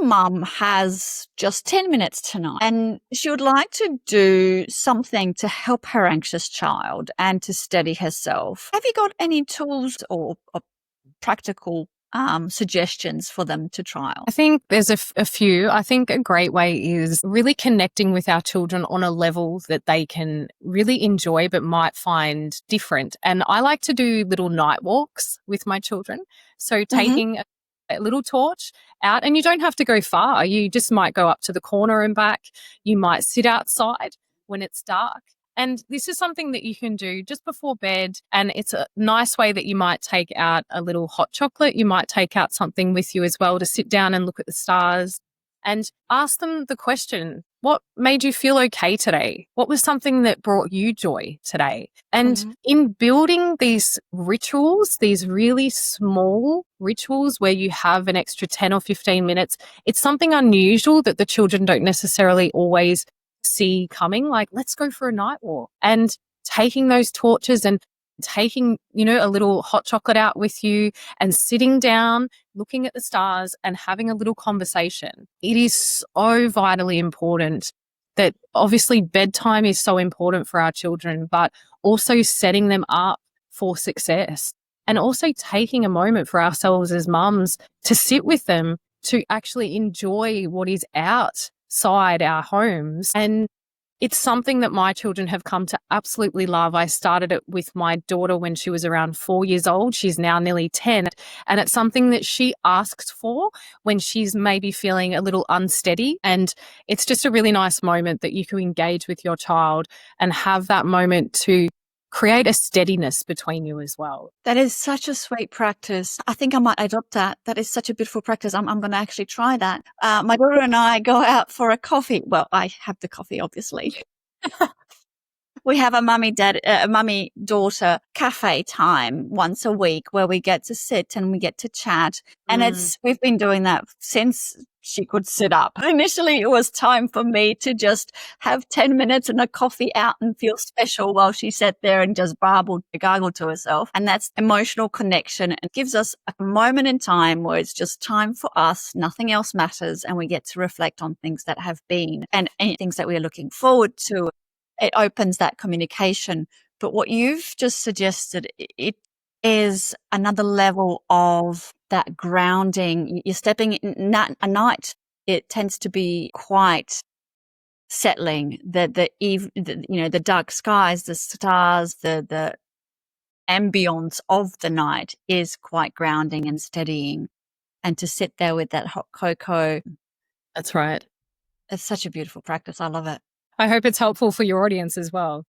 mum has just 10 minutes tonight and she would like to do something to help her anxious child and to steady herself. Have you got any tools or practical suggestions for them to trial? I think there's a few. I think a great way is really connecting with our children on a level that they can really enjoy but might find different. And I like to do little night walks with my children. So taking a little torch out, and you don't have to go far. You just might go up to the corner and back. You might sit outside when it's dark. And this is something that you can do just before bed. And it's a nice way that you might take out a little hot chocolate. You might take out something with you as well to sit down and look at the stars and ask them the question, what made you feel okay today? What was something that brought you joy today? And in building these rituals, these really small rituals where you have an extra 10 or 15 minutes, it's something unusual that the children don't necessarily always see coming, like let's go for a night walk, and taking those torches and taking, a little hot chocolate out with you and sitting down, looking at the stars and having a little conversation. It is so vitally important that obviously bedtime is so important for our children, but also setting them up for success and also taking a moment for ourselves as mums to sit with them to actually enjoy what is outside our homes. And it's something that my children have come to absolutely love. I started it with my daughter when she was around 4 years old. She's now nearly 10. And it's something that she asks for when she's maybe feeling a little unsteady. And it's just a really nice moment that you can engage with your child and have that moment to create a steadiness between you as well. That is such a sweet practice. I think I might adopt that. That is such a beautiful practice. I'm going to actually try that. My daughter and I go out for a coffee. Well, I have the coffee, obviously. We have a mummy-daughter cafe time once a week where we get to sit and we get to chat. And we've been doing that since she could sit up. Initially, it was time for me to just have 10 minutes and a coffee out and feel special while she sat there and just gargled to herself. And that's emotional connection. It gives us a moment in time where it's just time for us. Nothing else matters. And we get to reflect on things that have been and things that we are looking forward to. It opens that communication. But what you've just suggested, it is another level of that grounding. You're stepping in a night. It tends to be quite settling. The dark skies, the stars, the ambience of the night is quite grounding and steadying. And to sit there with that hot cocoa. That's right. It's such a beautiful practice. I love it. I hope it's helpful for your audience as well.